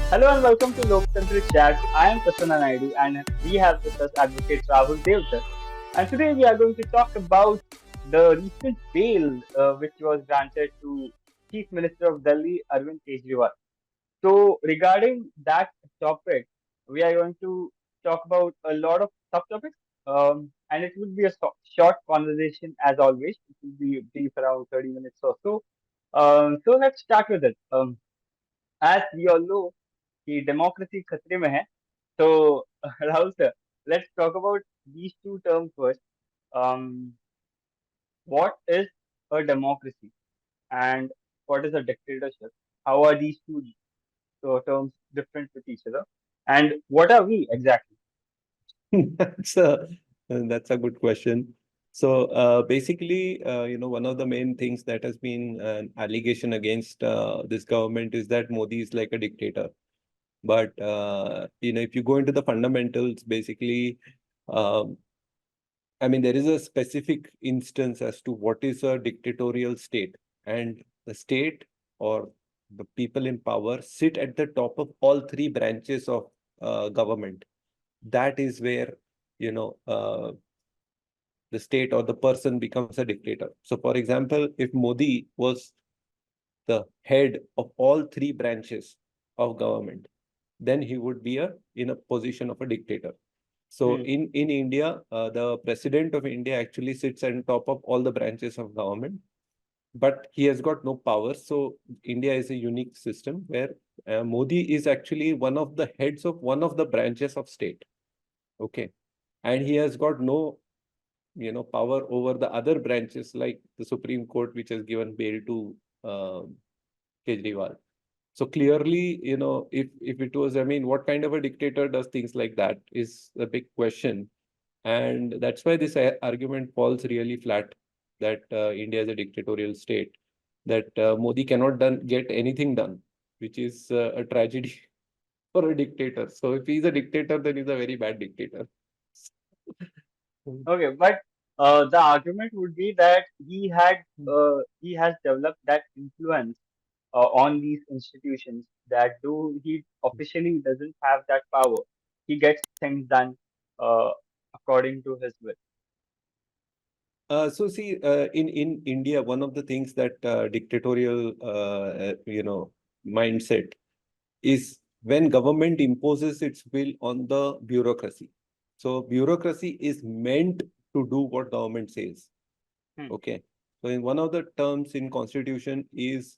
Hello and welcome to Loktantra Chat. I am Prasanna Naidu and we have with us Advocate Rahul Deodhar. And today we are going to talk about the recent bail which was granted to Chief Minister of Delhi, Arvind Kejriwal. So regarding that topic, we are going to talk about a lot of subtopics, and it will be a short conversation as always. It will be brief, around 30 minutes or so. So let's start with it. As we all know, कि democracy खतरे में है. So Rahul sir, let's talk about these two terms first. Um, what is a democracy and what is a dictatorship? How are these two terms different with each other? And what are we exactly? That's a good question. So basically, one of the main things that has been an allegation against this government is that Modi is like a dictator. But if you go into the fundamentals, basically, um, I mean, there is a specific instance as to what is a dictatorial state, and the state or the people in power sit at the top of all three branches of government. That is where you know uh, the state or the person becomes a dictator. So for example, if Modi was the head of all three branches of government, then he would be in a position of a dictator. So Hmm. in India, the president of India actually sits on top of all the branches of government, but he has got no power. So India is a unique system where Modi is actually one of the heads of one of the branches of state. Okay, and he has got no power over the other branches like the Supreme Court, which has given bail to Kejriwal. So clearly, if it was, I mean, what kind of a dictator does things like that is a big question. And that's why this argument falls really flat, that India is a dictatorial state, that Modi cannot get anything done, which is a tragedy for a dictator. So if he's a dictator, then he's a very bad dictator. Okay, but the argument would be that he has developed that influence on these institutions that though he officially doesn't have that power, he gets things done uh, according to his will. So see, in India, one of the things that dictatorial, mindset is when government imposes its will on the bureaucracy. So bureaucracy is meant to do what government says. Hmm. Okay. So in one of the terms in constitution is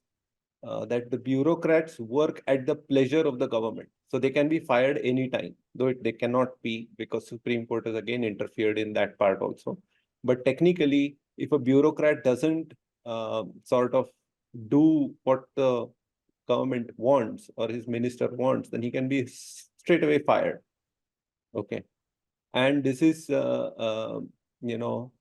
that the bureaucrats work at the pleasure of the government. So they can be fired anytime, though they cannot be because Supreme Court has again interfered in that part also. But technically, if a bureaucrat doesn't sort of do what the government wants or his minister wants, then he can be straight away fired. Okay. And this is, you know,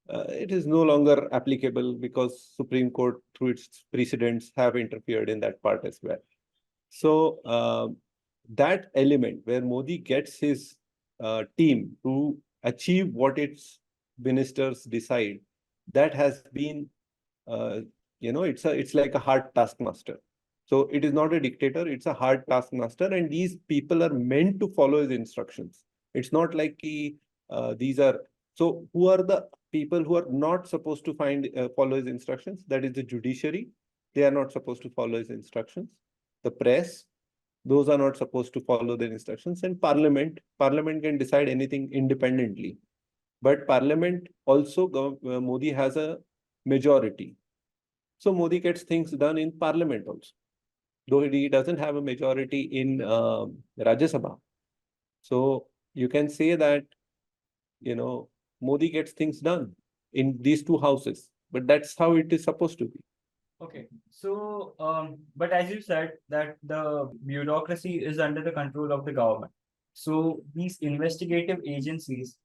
it is no longer applicable because Supreme Court, through its precedents, have interfered in that part as well. So that element where Modi gets his team to achieve what its ministers decide, that has been, uh, it's like a hard taskmaster. So it is not a dictator; it's a hard taskmaster, and these people are meant to follow his instructions. It's not like these are. So who are the people who are not supposed to follow his instructions? That is the judiciary. They are not supposed to follow his instructions. The press, those are not supposed to follow their instructions. And parliament can decide anything independently. But parliament also, Modi has a majority. So Modi gets things done in parliament also, though he doesn't have a majority in Rajya Sabha. So you can say that, Modi gets things done in these two houses, but that's how it is supposed to be. Okay, so but as you said that the bureaucracy is under the control of the government. So these investigative agencies,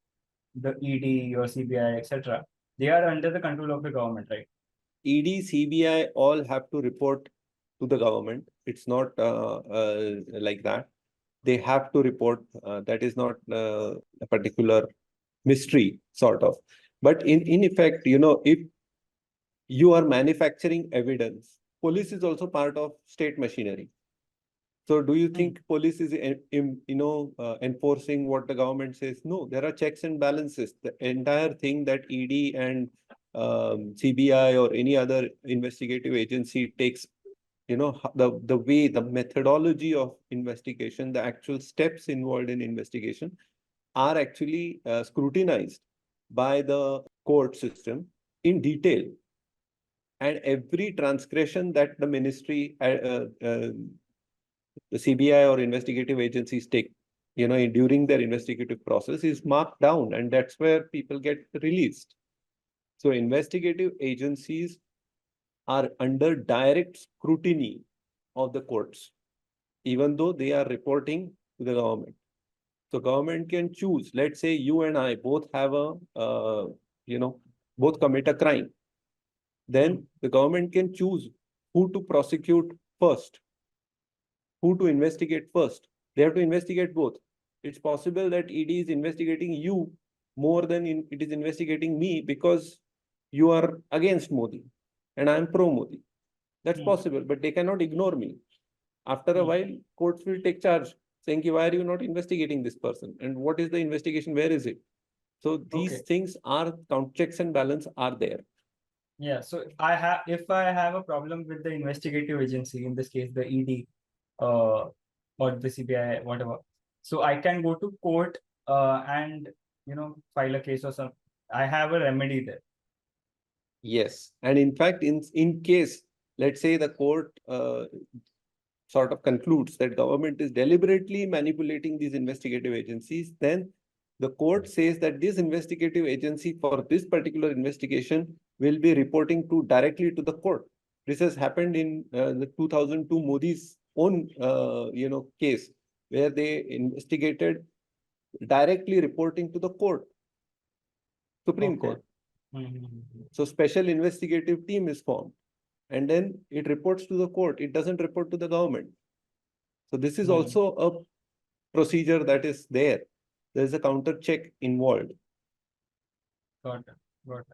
the ED or CBI, etc., they are under the control of the government, right? ED, CBI all have to report to the government. It's not like that. They have to report. That is not a particular mystery, sort of. But in effect, if you are manufacturing evidence, police is also part of state machinery. So do you think police is enforcing what the government says? No, there are checks and balances. The entire thing that ED and CBI or any other investigative agency takes, the way, the methodology of investigation, the actual steps involved in investigation are actually scrutinized by the court system in detail. And every transgression that the ministry, the CBI or investigative agencies take, during their investigative process is marked down, and that's where people get released. So investigative agencies are under direct scrutiny of the courts, even though they are reporting to the government. So government can choose. Let's say you and I both have both commit a crime. Then the government can choose who to prosecute first, who to investigate first. They have to investigate both. It's possible that ED is investigating you more than it is investigating me because you are against Modi and I am pro Modi. That's possible, but they cannot ignore me. After a while, courts will take charge, saying, why are you not investigating this person? And what is the investigation? Where is it? So these things are checks and balance are there. Yeah. So if I have a problem with the investigative agency, in this case the ED, or the CBI, whatever, so I can go to court and file a case or something. I have a remedy there. Yes, and in fact, in case, let's say the court sort of concludes that government is deliberately manipulating these investigative agencies, then the court says that this investigative agency for this particular investigation will be reporting directly to the court. This has happened in the 2002 Modi's own case, where they investigated directly reporting to the court, Supreme Court. So special investigative team is formed, and then it reports to the court. It doesn't report to the government. So this is also a procedure that is there. There is a counter check involved. Got it.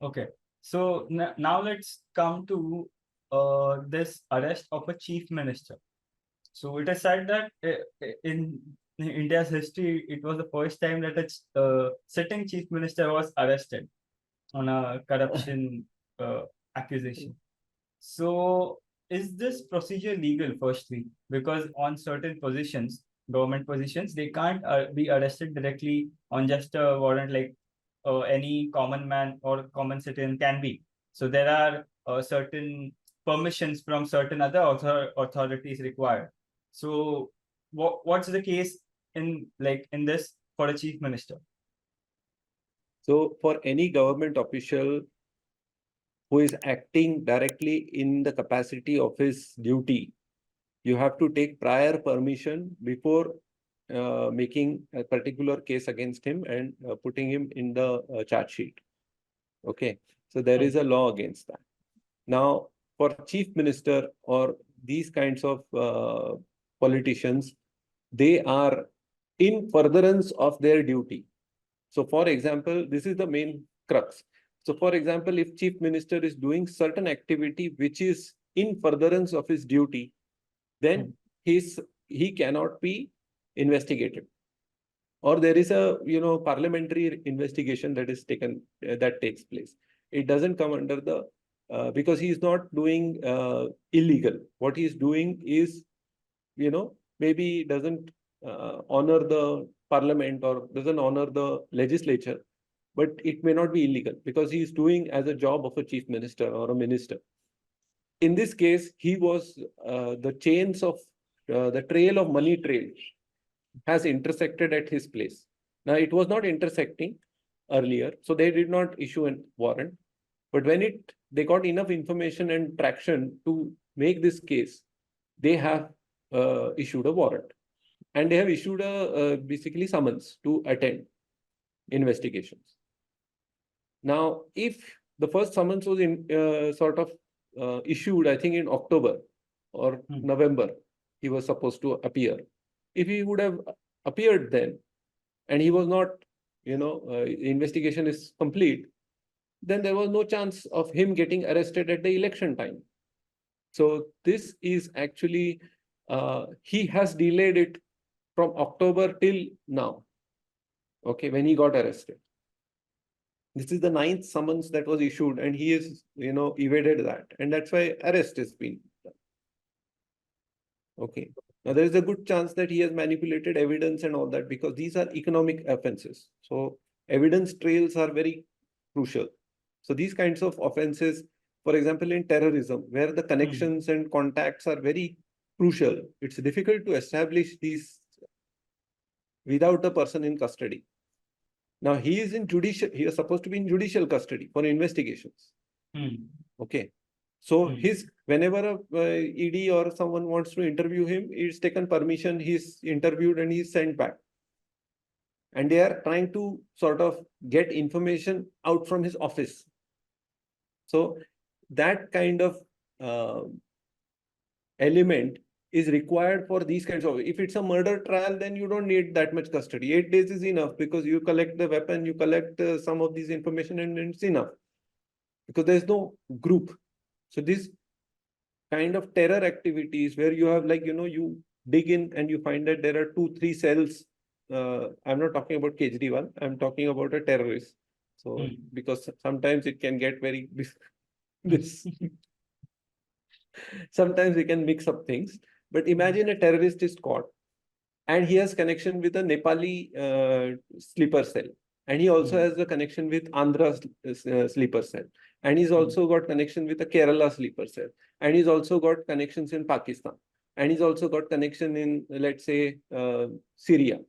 Okay. So now let's come to this arrest of a chief minister. So it is said that in India's history, it was the first time that a sitting chief minister was arrested on a corruption accusation. So is this procedure legal, firstly? Because on certain positions, government positions, they can't be arrested directly on just a warrant like any common man or common citizen can be. So there are certain permissions from certain other authorities required. So what's the case in this for a chief minister? So for any government official who is acting directly in the capacity of his duty, you have to take prior permission before making a particular case against him and putting him in the charge sheet. Okay, so there is a law against that. Now, for chief minister or these kinds of politicians, they are in furtherance of their duty. So, for example, this is the main crux. So, for example, if chief minister is doing certain activity which is in furtherance of his duty, then he cannot be investigated, or there is a parliamentary investigation that is taken that takes place. It doesn't come under the because he is not doing illegal. What he is doing is maybe doesn't honor the parliament or doesn't honor the legislature, but it may not be illegal because he is doing as a job of a chief minister or a minister. In this case, he was the chains of the trail of money trail has intersected at his place. Now, it was not intersecting earlier, so they did not issue a warrant. But when they got enough information and traction to make this case, they have issued a warrant. And they have issued a basically summons to attend investigations. Now, if the first summons was issued, I think in October or November, he was supposed to appear. If he would have appeared then, and he was not, investigation is complete, then there was no chance of him getting arrested at the election time. So this is actually he has delayed it from October till now. Okay, when he got arrested. This is the 9th summons that was issued, and he is, evaded that, and that's why arrest has been done. Okay. Now there is a good chance that he has manipulated evidence and all that, because these are economic offenses. So evidence trails are very crucial. So these kinds of offenses, for example, in terrorism, where the connections and contacts are very crucial, it's difficult to establish these without a person in custody. Now he is supposed to be in judicial custody for investigations. Okay. So whenever a ED or someone wants to interview him, he's taken permission, he's interviewed and he's sent back. And they are trying to sort of get information out from his office. So that kind of element is required for these kinds of, if it's a murder trial, then you don't need that much custody. 8 days is enough, because you collect the weapon, you collect some of these information, and it's enough, because there's no group. So this kind of terror activities where you have, like, you dig in and you find that there are 2-3 cells. I'm not talking about Kejriwal, I'm talking about a terrorist. So because sometimes it can get very this sometimes we can mix up things. But imagine a terrorist is caught and he has connection with a Nepali sleeper cell. And he also has a connection with Andhra sleeper cell. And he's also got connection with a Kerala sleeper cell. And he's also got connections in Pakistan. And he's also got connection in, let's say, Syria.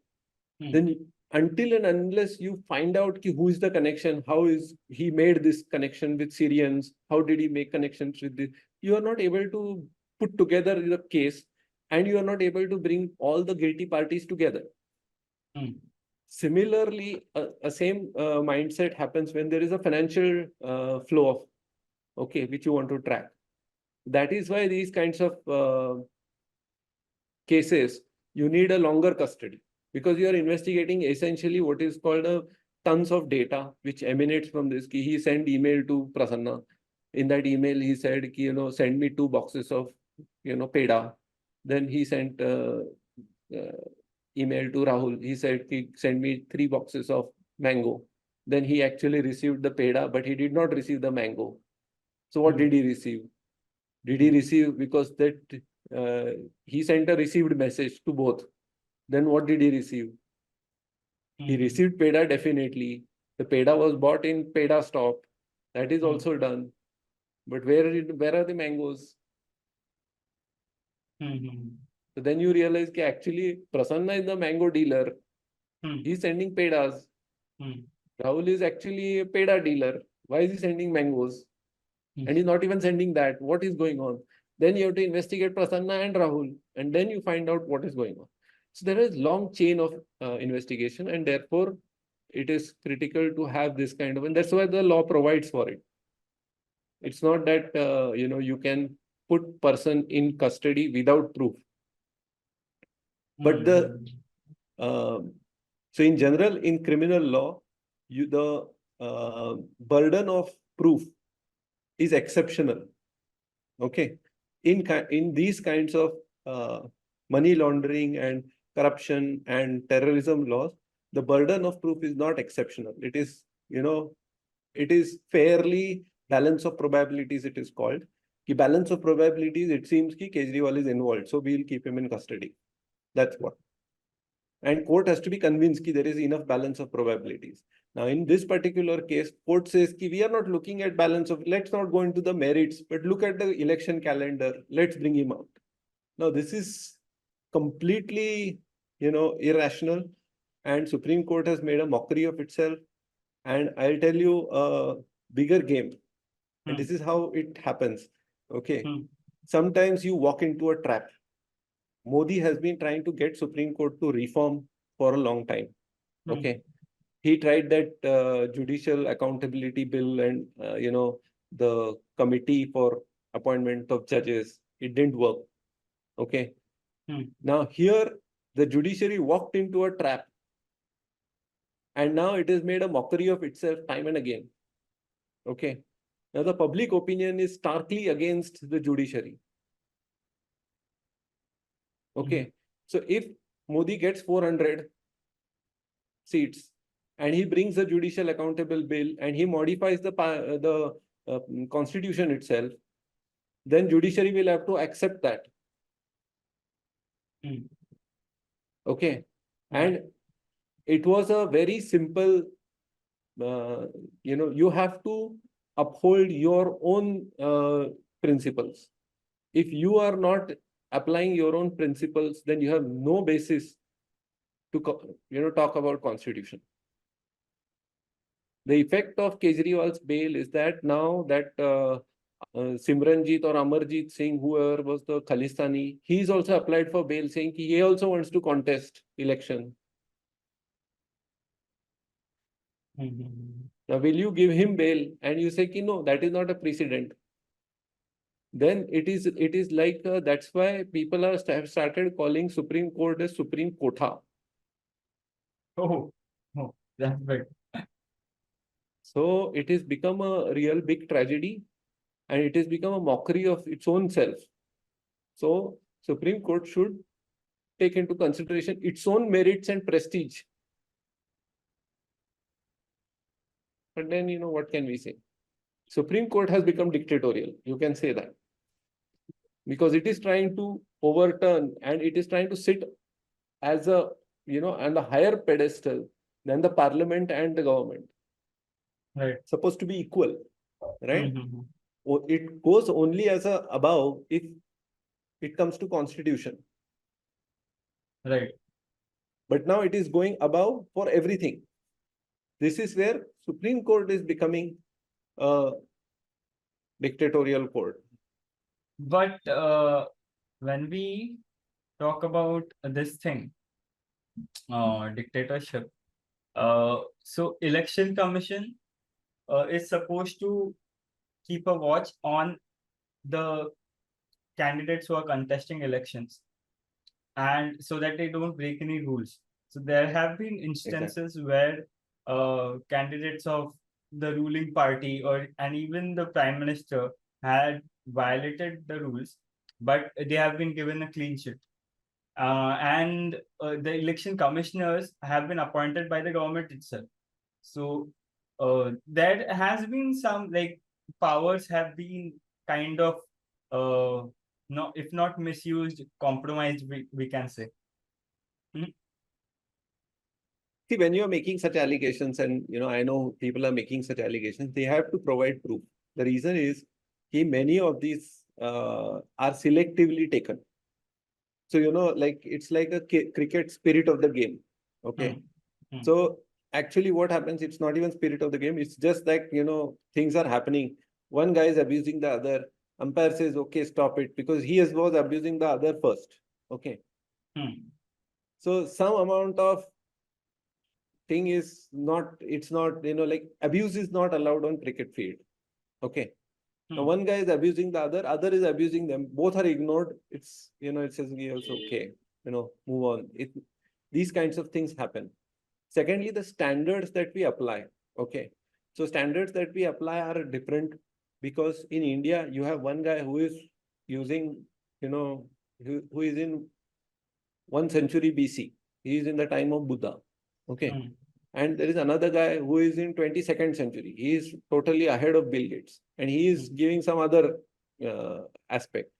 Then until and unless you find out who is the connection, how is he made this connection with Syrians, how did he make connections with this, you are not able to put together the case, and you are not able to bring all the guilty parties together. Similarly, a same mindset happens when there is a financial flow of, which you want to track. That is why these kinds of cases, you need a longer custody, because you are investigating essentially what is called a tons of data which emanates from this. He sent email to Prasanna. In that email, he said, send me 2 boxes of, peda. Then he sent email to Rahul. He said, send me 3 boxes of mango. Then he actually received the peda, but he did not receive the mango. So what did he receive? Did he receive, because that he sent a received message to both. Then what did he receive? He received peda, definitely. The peda was bought in peda stop. That is also done. But where are the mangoes? So then you realize that actually Prasanna is the mango dealer. He's sending pedas. Rahul is actually a peda dealer. Why is he sending mangoes? And he's not even sending that. What is going on? Then you have to investigate Prasanna and Rahul. And then you find out what is going on. So there is long chain of investigation, and therefore it is critical to have this kind of, and that's why the law provides for it. It's not that, you can put person in custody without proof. But so in general, in criminal law, the burden of proof is exceptional. Okay. In these kinds of money laundering and corruption and terrorism laws, the burden of proof is not exceptional. It is, it is fairly balance of probabilities, it is called. The balance of probabilities, it seems that Kejriwal is involved, so we'll keep him in custody. That's what. And court has to be convinced that there is enough balance of probabilities. Now, in this particular case, court says that we are not looking at balance of, let's not go into the merits, but look at the election calendar. Let's bring him out. Now, this is completely, irrational, and Supreme Court has made a mockery of itself. And I'll tell you a bigger game. And this is how it happens. Okay. Sometimes you walk into a trap. Modi has been trying to get Supreme Court to reform for a long time. Okay. He tried that judicial accountability bill and, the committee for appointment of judges. It didn't work. Okay. Now here, the judiciary walked into a trap. And now it has made a mockery of itself time and again. Okay. Now the public opinion is starkly against the judiciary. Okay. So if Modi gets 400 seats and he brings a judicial accountable bill and he modifies the constitution itself, then judiciary will have to accept that. Okay. And it was a very simple, you have to uphold your own principles. If you are not applying your own principles, then you have no basis to talk about constitution. The effect of Kejriwal's bail is that now that Simranjit or Amarjit Singh, whoever was the Khalistani, he's also applied for bail, saying he also wants to contest election. Now, will you give him bail and you say, no, that is not a precedent? Then it is like that's why people have started calling Supreme Court as Supreme Kotha. Oh, that's big. So it has become a real big tragedy, and it has become a mockery of its own self. So Supreme Court should take into consideration its own merits and prestige. But then, what can we say? Supreme Court has become dictatorial. You can say that. Because it is trying to overturn and it is trying to sit as a, on a higher pedestal than the parliament and the government. Right. Supposed to be equal, right? It goes only as a above if it comes to constitution. Right. But now it is going above for everything. This is where Supreme Court is becoming a dictatorial court. But when we talk about this thing, dictatorship, so election commission is supposed to keep a watch on the candidates who are contesting elections, and so that they don't break any rules. So there have been instances where candidates of the ruling party and even the prime minister had violated the rules, but they have been given a clean sheet. And the election commissioners have been appointed by the government itself. So there has been some powers have been kind of no, if not misused, compromised, we can say. See, when you're making such allegations, and I know people are making such allegations, they have to provide proof. The reason is many of these are selectively taken. So, it's like a cricket spirit of the game. Okay. So actually what happens, it's not even spirit of the game. It's just that, things are happening. One guy is abusing the other. Umpire says, okay, stop it, because he was abusing the other first. Okay. So some amount of thing is not, it's not, like abuse is not allowed on cricket field. Okay. Now one guy is abusing the other is abusing them. Both are ignored. It's, it says also, okay, move on. These kinds of things happen. Secondly, the standards that we apply. Okay. So standards that we apply are different, because in India, you have one guy who is using, who is in 1st century BC. He is in the time of Buddha. Okay. And there is another guy who is in 22nd century. He is totally ahead of Bill Gates, and he is giving some other aspect.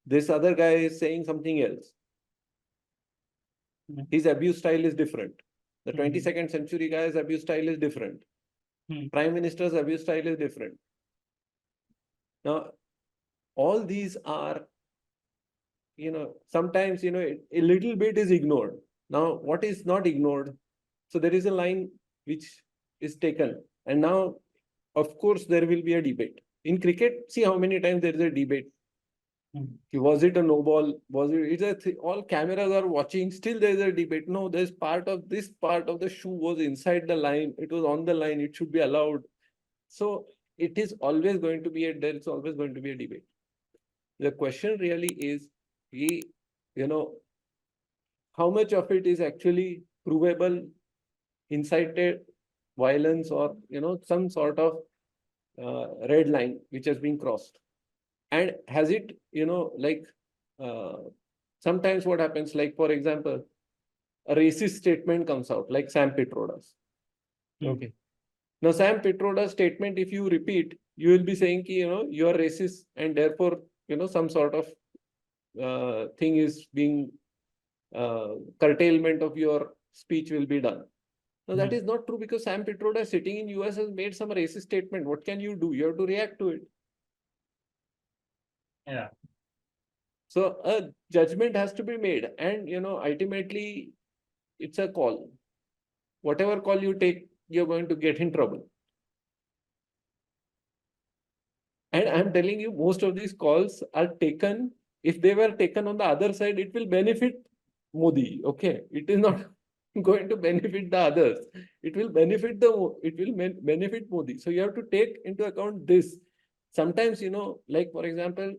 This other guy is saying something else. His abuse style is different. The 22nd century guy's abuse style is different. Prime Minister's abuse style is different. Now, all these are, sometimes, a little bit is ignored. Now, what is not ignored? So there is a line which is taken. And now, of course, there will be a debate. In cricket, see how many times there is a debate. Was it a no ball? Was it? All cameras are watching. Still, there is a debate. No, this part of the shoe was inside the line. It was on the line. It should be allowed. So it is always going to be there's always going to be a debate. The question really is, how much of it is actually provable, incited violence, or some sort of red line which has been crossed. And has it, Sometimes what happens, like for example, a racist statement comes out, like Sam Pitroda's. Okay. Now, Sam Pitroda's statement, if you repeat, you will be saying, you are racist, and therefore, some sort of thing is being curtailment of your speech will be done. Now, that is not true, because Sam Pitroda sitting in US has made some racist statement. What can you do? You have to react to it. Yeah. So a judgment has to be made, and ultimately it's a call. Whatever call you take, you're going to get in trouble. And I'm telling you, most of these calls are taken. If they were taken on the other side, it will benefit Modi. Okay, it is not going to benefit the others. It will benefit benefit Modi. So you have to take into account this. Sometimes, like for example,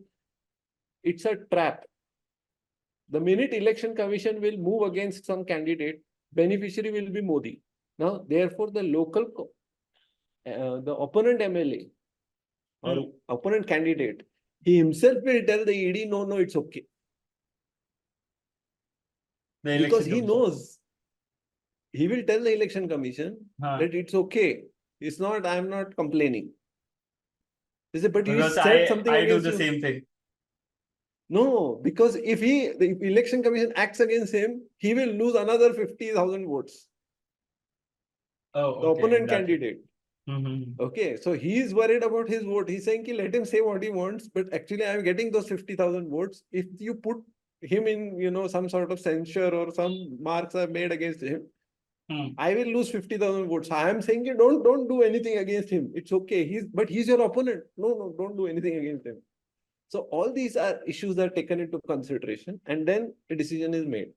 it's a trap. The minute election commission will move against some candidate, beneficiary will be Modi. Now, therefore, the opponent MLA or opponent candidate, he himself will tell the ED, no, it's okay. Because he knows, he will tell the election commission that it's okay. It's not, I'm not complaining. They say, but Because he said something I against do the you. same thing. No, because if the election commission acts against him, he will lose another 50,000 votes. Oh, the okay, opponent candidate. Mm-hmm. Okay, so he is worried about his vote. He's saying, let him say what he wants, but actually I'm getting those 50,000 votes. If you put him in, some sort of censure or some marks are made against him, I will lose 50,000 votes. I am saying, don't do anything against him. It's okay. But he's your opponent. No, don't do anything against him. So all these are issues that are taken into consideration, and then a decision is made.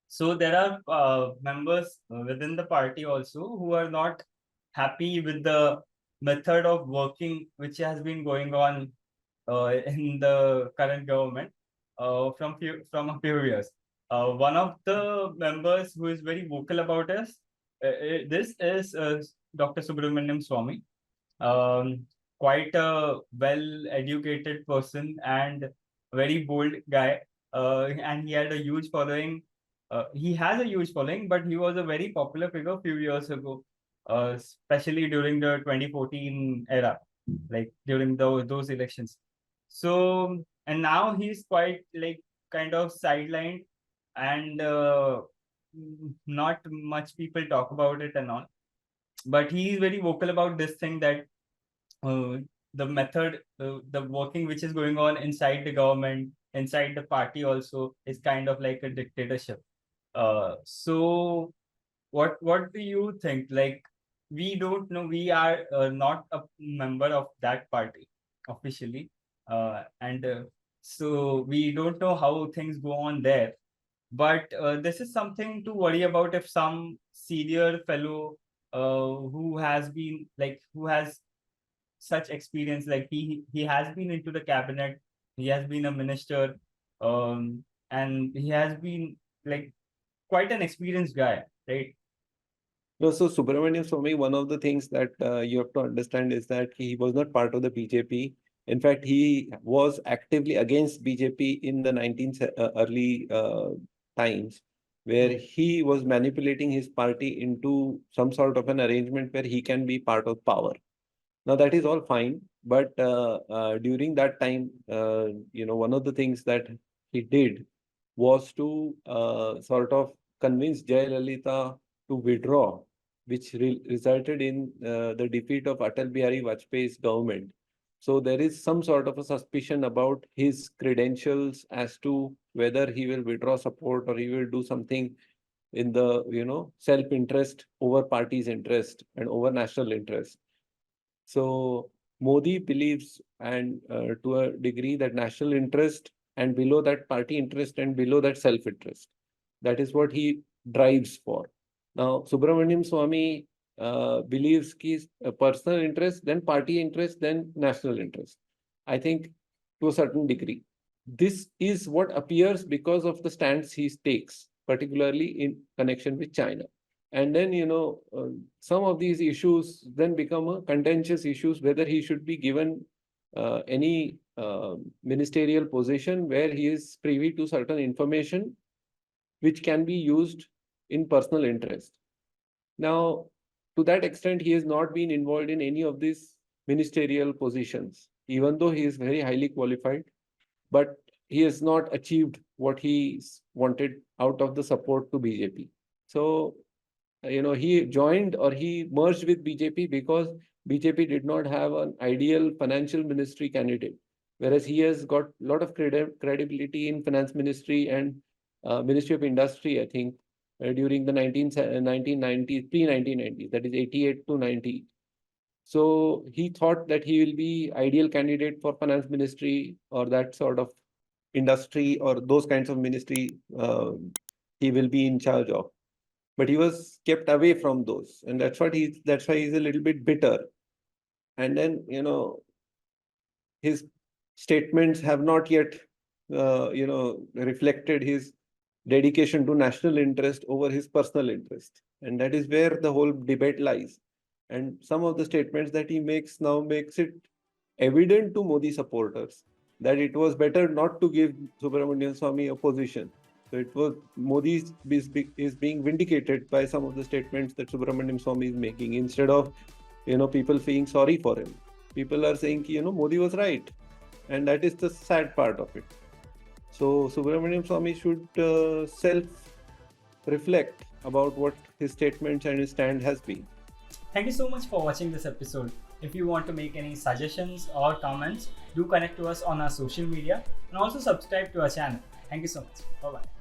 So there are members within the party also who are not happy with the method of working which has been going on in the current government from a few years. One of the members who is very vocal about this is Dr. Subramaniam Swamy, quite a well-educated person and very bold guy, and he had a huge following. He has a huge following, but he was a very popular figure a few years ago, especially during the 2014 era, like during those elections. So, and now he's quite like kind of sidelined, and not much people talk about it and all. But he is very vocal about this thing that uh, the method, the working which is going on inside the government, inside the party also is kind of like a dictatorship. So what do you think? Like, we don't know, we are not a member of that party officially, and so we don't know how things go on there. But this is something to worry about if some senior fellow who has been like who has such experience, like he has been into the cabinet, he has been a minister, and he has been like quite an experienced guy, right? No, so Subramanian Swamy, one of the things that you have to understand is that he was not part of the BJP. In fact, he was actively against BJP in the early times, where he was manipulating his party into some sort of an arrangement where he can be part of power. Now that is all fine, but during that time, one of the things that he did was to sort of convince Jayalalitha to withdraw, which resulted in the defeat of Atal Bihari Vajpayee's government. So there is some sort of a suspicion about his credentials as to whether he will withdraw support or he will do something in the self-interest over party's interest and over national interest. So Modi believes, and to a degree, that national interest and below that party interest and below that self-interest. That is what he drives for. Now, Subramaniam Swamy believes his personal interest, then party interest, then national interest. I think to a certain degree. This is what appears because of the stance he takes, particularly in connection with China. And then, some of these issues then become a contentious issues, whether he should be given any ministerial position where he is privy to certain information which can be used in personal interest. Now, to that extent, he has not been involved in any of these ministerial positions, even though he is very highly qualified, but he has not achieved what he wanted out of the support to BJP. So, he joined or he merged with BJP because BJP did not have an ideal financial ministry candidate, whereas he has got a lot of credibility in finance ministry and Ministry of Industry, I think, during the 1990s, pre-1990s, that is 88 to 90. So he thought that he will be ideal candidate for finance ministry or that sort of industry or those kinds of ministry he will be in charge of. But he was kept away from those, and that's why he's a little bit bitter. And then his statements have not yet reflected his dedication to national interest over his personal interest, and that is where the whole debate lies. And some of the statements that he makes now makes it evident to Modi supporters that it was better not to give Subramanian Swamy a position. So it was Modi is being vindicated by some of the statements that Subramanian Swamy is making, instead of people feeling sorry for him. People are saying Modi was right, and that is the sad part of it. So Subramanian Swamy should self-reflect about what his statements and his stand has been. Thank you so much for watching this episode. If you want to make any suggestions or comments, do connect to us on our social media and also subscribe to our channel. Thank you so much. Bye-bye.